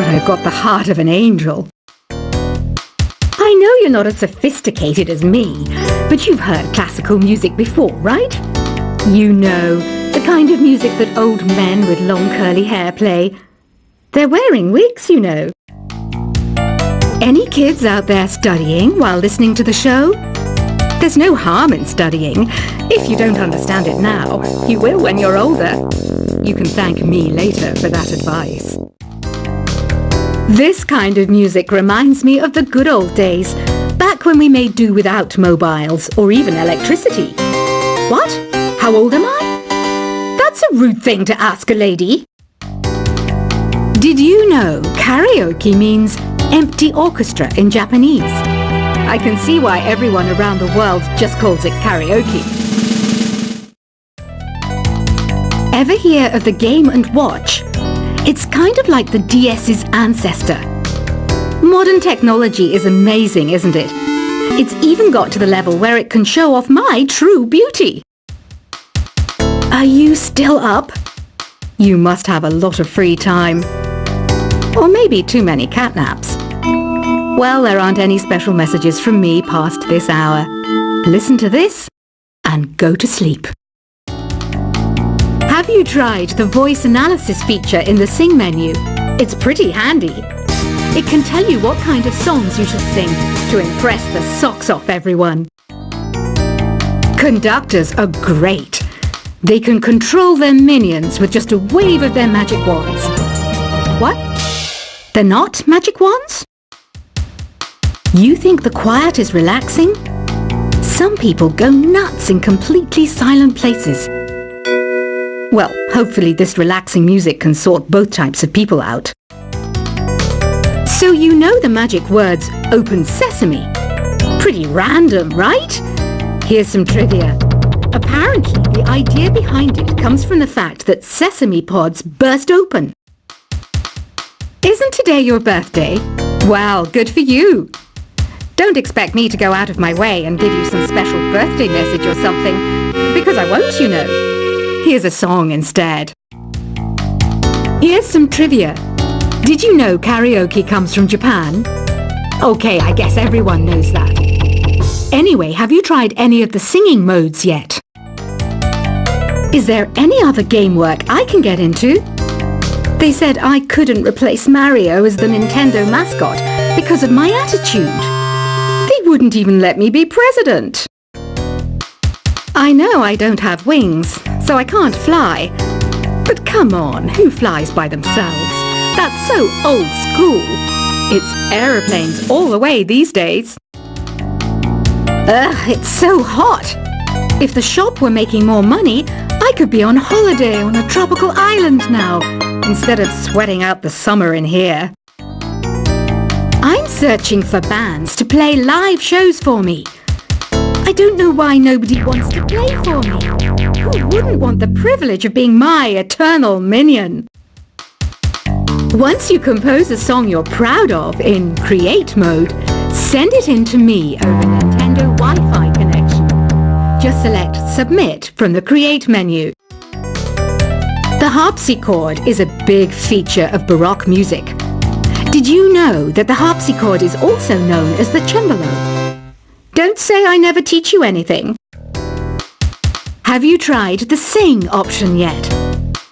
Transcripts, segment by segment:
but I've got the heart of an angel. I know you're not as sophisticated as me, but you've heard classical music before, right? You know, the kind of music that old men with long curly hair play. They're wearing wigs, you know. Any kids out there studying while listening to the show? There's no harm in studying. If you don't understand it now, you will when you're older. You can thank me later for that advice. This kind of music reminds me of the good old days, back when we made do without mobiles or even electricity. What? How old am I? That's a rude thing to ask a lady. Did you know karaoke means empty orchestra in Japanese? I can see why everyone around the world just calls it karaoke. Ever hear of the Game & Watch? It's kind of like the DS's ancestor. Modern technology is amazing, isn't it? It's even got to the level where it can show off my true beauty. Are you still up? You must have a lot of free time. Or maybe too many catnaps. Well, there aren't any special messages from me past this hour. Listen to this and go to sleep. Have you tried the voice analysis feature in the Sing menu? It's pretty handy. It can tell you what kind of songs you should sing to impress the socks off everyone. Conductors are great. They can control their minions with just a wave of their magic wands. What? They're not magic wands? You think the quiet is relaxing? Some people go nuts in completely silent places. Well, hopefully this relaxing music can sort both types of people out. So you know the magic words "Open Sesame." Pretty random, right? Here's some trivia. Apparently, the idea behind it comes from the fact that sesame pods burst open. Isn't today your birthday? Well, good for you. Don't expect me to go out of my way and give you some special birthday message or something, because I won't, you know. Here's a song instead. Here's some trivia. Did you know karaoke comes from Japan? Okay, I guess everyone knows that. Anyway, have you tried any of the singing modes yet? Is there any other game work I can get into? They said I couldn't replace Mario as the Nintendo mascot because of my attitude. They wouldn't even let me be president. I know I don't have wings, so I can't fly. But come on, who flies by themselves? That's so old school. It's aeroplanes all the way these days. Ugh, it's so hot. If the shop were making more money, I could be on holiday on a tropical island now, instead of sweating out the summer in here. I'm searching for bands to play live shows for me. I don't know why nobody wants to play for me. Who wouldn't want the privilege of being my eternal minion? Once you compose a song you're proud of in Create mode, send it in to me over Nintendo Wi-Fi connection. Just select Submit from the Create menu. The harpsichord is a big feature of Baroque music. Did you know that the harpsichord is also known as the cembalo? Don't say I never teach you anything. Have you tried the Sing option yet?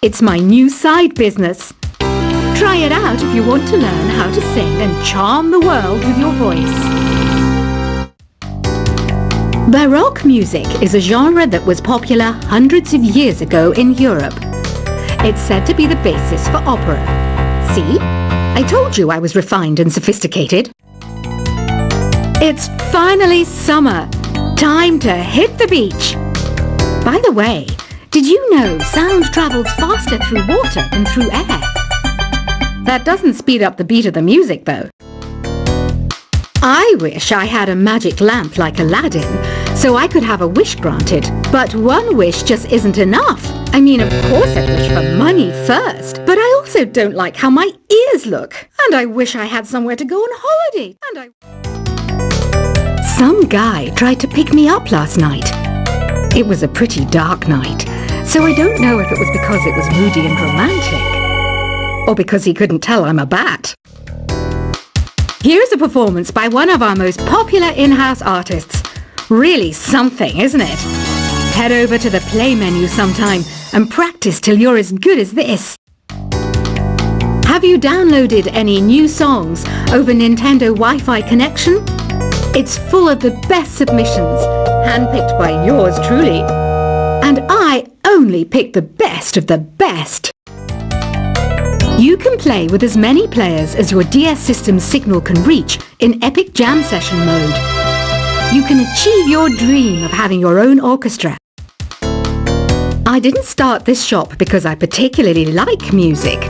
It's my new side business. Try it out if you want to learn how to sing and charm the world with your voice. Baroque music is a genre that was popular hundreds of years ago in Europe. It's said to be the basis for opera. See? I told you I was refined and sophisticated. It's finally summer. Time to hit the beach. By the way, did you know sound travels faster through water than through air? That doesn't speed up the beat of the music, though. I wish I had a magic lamp like Aladdin, so I could have a wish granted. But one wish just isn't enough. I mean, of course I wish for money first, but I also don't like how my ears look. And I wish I had somewhere to go on holiday. Some guy tried to pick me up last night. It was a pretty dark night, so I don't know if it was because it was moody and romantic, or because he couldn't tell I'm a bat. Here's a performance by one of our most popular in-house artists. Really something, isn't it? Head over to the play menu sometime and practice till you're as good as this. Have you downloaded any new songs over Nintendo Wi-Fi connection? It's full of the best submissions, handpicked by yours truly. And I only pick the best of the best. You can play with as many players as your DS system's signal can reach in Epic Jam Session mode. You can achieve your dream of having your own orchestra. I didn't start this shop because I particularly like music.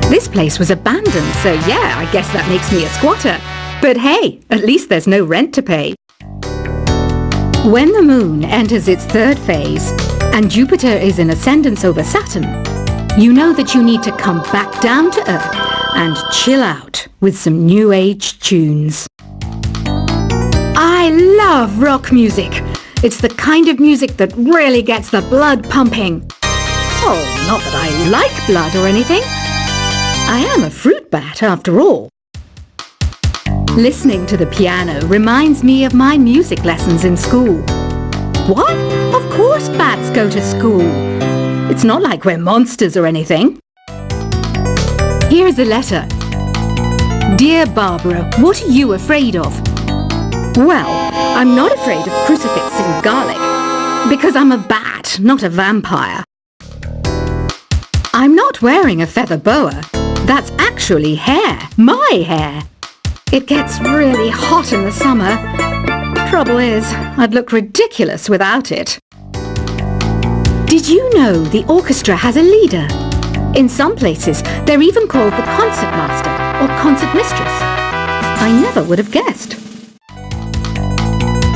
This place was abandoned, so yeah, I guess that makes me a squatter. But hey, at least there's no rent to pay. When the moon enters its third phase and Jupiter is in ascendance over Saturn, you know that you need to come back down to Earth and chill out with some new age tunes. I love rock music. It's the kind of music that really gets the blood pumping. Oh, not that I like blood or anything. I am a fruit bat after all. Listening to the piano reminds me of my music lessons in school. What? Of course bats go to school. It's not like we're monsters or anything. Here's a letter. Dear Barbara, what are you afraid of? Well, I'm not afraid of crucifix and garlic, because I'm a bat, not a vampire. I'm not wearing a feather boa. That's actually hair, my hair. It gets really hot in the summer. Trouble is, I'd look ridiculous without it. Did you know the orchestra has a leader? In some places, they're even called the concert master or concert mistress. I never would have guessed.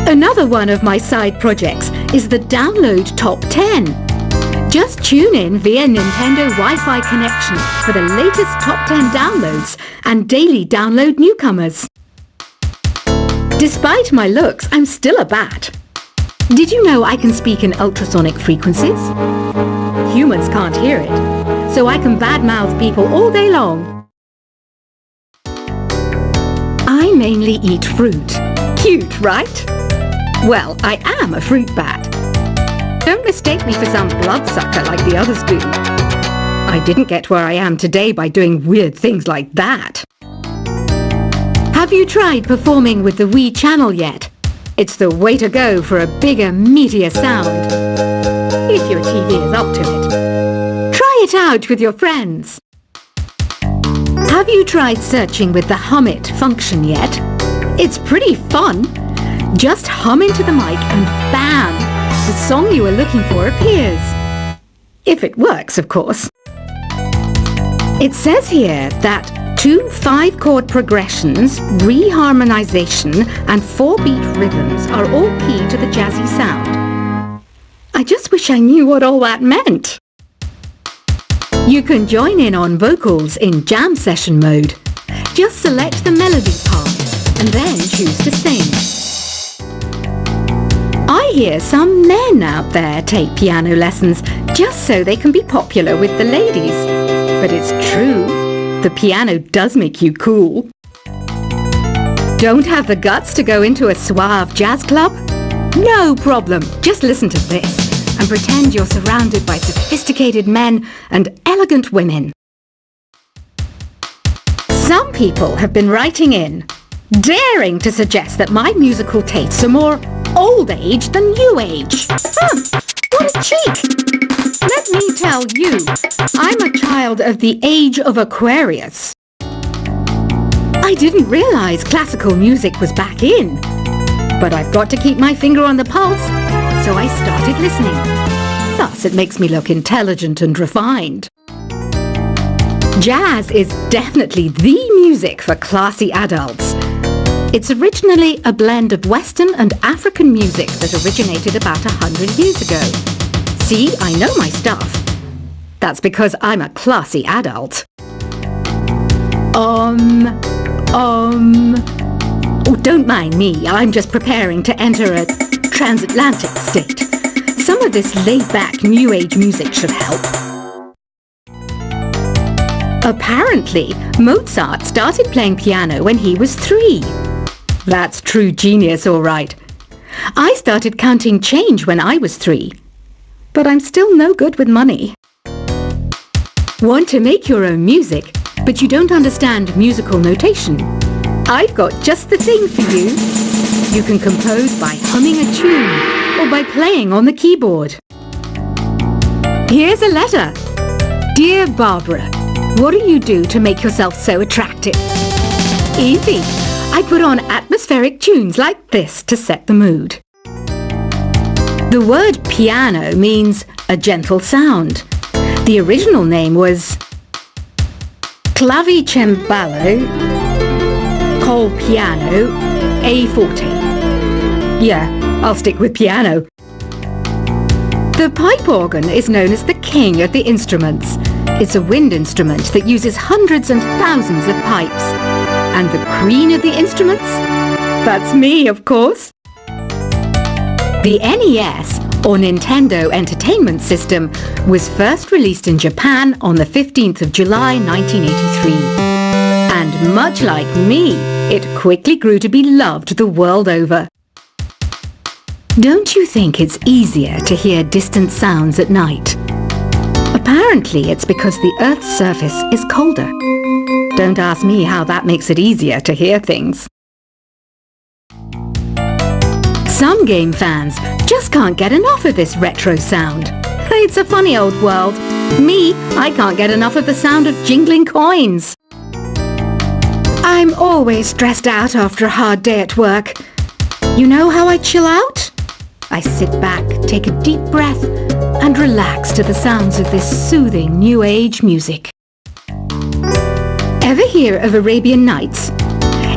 Another one of my side projects is the Download Top 10. Just tune in via Nintendo Wi-Fi connection for the latest Top 10 downloads and daily download newcomers. Despite my looks, I'm still a bat. Did you know I can speak in ultrasonic frequencies? Humans can't hear it, so I can badmouth people all day long. I mainly eat fruit. Cute, right? Well, I am a fruit bat. Don't mistake me for some bloodsucker like the others do. I didn't get where I am today by doing weird things like that. Have you tried performing with the Wii channel yet? It's the way to go for a bigger, meatier sound. If your TV is up to it. Try it out with your friends. Have you tried searching with the Hum It function yet? It's pretty fun. Just hum into the mic and bam! The song you were looking for appears. If it works, of course. It says here that 2 5-chord progressions, reharmonization, and 4-beat rhythms are all key to the jazzy sound. I just wish I knew what all that meant. You can join in on vocals in jam session mode. Just select the melody part and then choose to sing. I hear some men out there take piano lessons just so they can be popular with the ladies. But it's true, the piano does make you cool. Don't have the guts to go into a suave jazz club? No problem, just listen to this and pretend you're surrounded by sophisticated men and elegant women. Some people have been writing in, daring to suggest that my musical tastes are more old age than new age. What a cheek! Let me tell you, I'm a child of the age of Aquarius. I didn't realize classical music was back in, but I've got to keep my finger on the pulse, so I started listening. Thus, it makes me look intelligent and refined. Jazz is definitely the music for classy adults. It's originally a blend of Western and African music that originated about 100 years ago. See, I know my stuff. That's because I'm a classy adult. Oh, don't mind me. I'm just preparing to enter a transatlantic state. Some of this laid-back New Age music should help. Apparently, Mozart started playing piano when he was 3. That's true genius, all right. I started counting change when I was 3. But I'm still no good with money. Want to make your own music, but you don't understand musical notation? I've got just the thing for you. You can compose by humming a tune or by playing on the keyboard. Here's a letter. Dear Barbara, what do you do to make yourself so attractive? Easy. I put on atmospheric tunes like this to set the mood. The word piano means a gentle sound. The original name was clavicembalo col piano a forte. Yeah, I'll stick with piano. The pipe organ is known as the king of the instruments. It's a wind instrument that uses hundreds and thousands of pipes. And the queen of the instruments? That's me, of course. The NES, or Nintendo Entertainment System, was first released in Japan on the 15th of July 1983. And much like me, it quickly grew to be loved the world over. Don't you think it's easier to hear distant sounds at night? Apparently, it's because the Earth's surface is colder. Don't ask me how that makes it easier to hear things. Some game fans just can't get enough of this retro sound. It's a funny old world. Me, I can't get enough of the sound of jingling coins. I'm always stressed out after a hard day at work. You know how I chill out? I sit back, take a deep breath, and relax to the sounds of this soothing New Age music. Ever hear of Arabian Nights?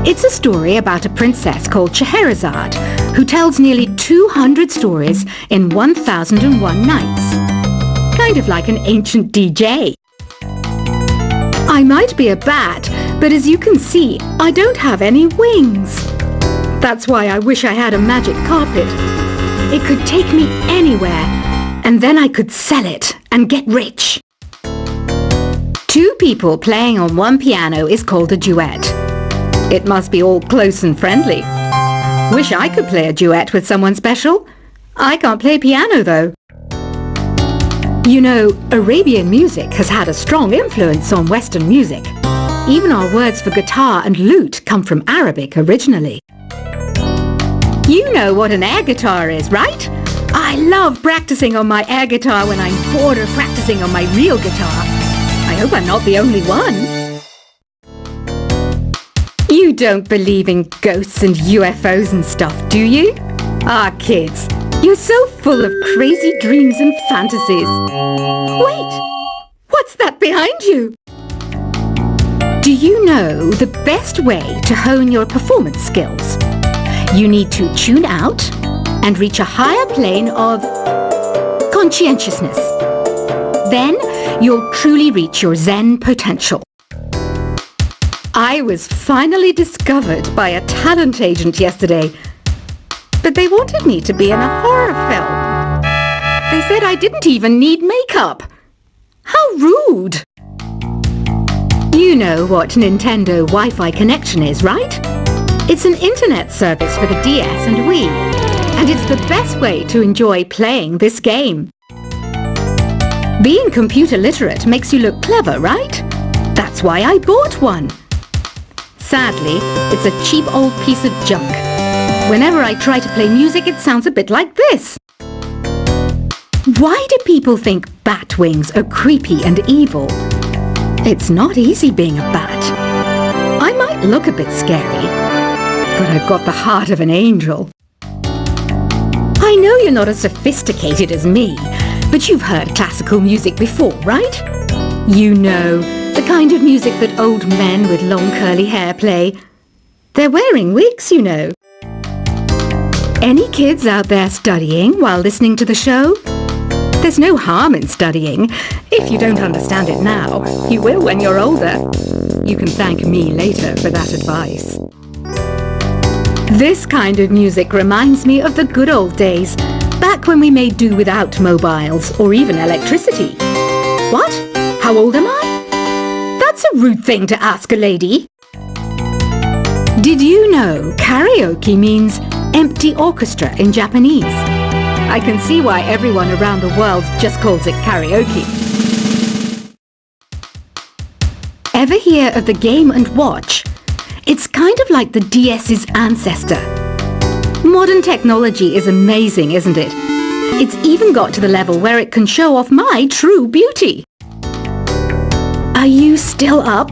It's a story about a princess called Scheherazade, who tells nearly 200 stories in 1001 nights. Kind of like an ancient DJ. I might be a bat, but as you can see, I don't have any wings. That's why I wish I had a magic carpet. It could take me anywhere, and then I could sell it and get rich. 2 people playing on one piano is called a duet. It must be all close and friendly. Wish I could play a duet with someone special. I can't play piano though. You know, Arabian music has had a strong influence on Western music. Even our words for guitar and lute come from Arabic originally. You know what an air guitar is, right? I love practicing on my air guitar when I'm bored of practicing on my real guitar. I hope I'm not the only one. You don't believe in ghosts and UFOs and stuff, do you? Ah, kids, you're so full of crazy dreams and fantasies. Wait, what's that behind you? Do you know the best way to hone your performance skills? You need to tune out and reach a higher plane of conscientiousness. Then you'll truly reach your Zen potential. I was finally discovered by a talent agent yesterday, but they wanted me to be in a horror film. They said I didn't even need makeup. How rude! You know what Nintendo Wi-Fi connection is, right? It's an internet service for the DS and Wii, and it's the best way to enjoy playing this game. Being computer literate makes you look clever, right? That's why I bought one. Sadly, it's a cheap old piece of junk. Whenever I try to play music, it sounds a bit like this. Why do people think bat wings are creepy and evil? It's not easy being a bat. I might look a bit scary, but I've got the heart of an angel. I know you're not as sophisticated as me, but you've heard classical music before, right? You know, the kind of music that old men with long curly hair play. They're wearing wigs, you know. Any kids out there studying while listening to the show? There's no harm in studying. If you don't understand it now, you will when you're older. You can thank me later for that advice. This kind of music reminds me of the good old days, back when we made do without mobiles or even electricity. What? How old am I? That's a rude thing to ask a lady. Did you know karaoke means empty orchestra in Japanese? I can see why everyone around the world just calls it karaoke. Ever hear of the Game & Watch? It's kind of like the DS's ancestor. Modern technology is amazing, isn't it? It's even got to the level where it can show off my true beauty. Are you still up?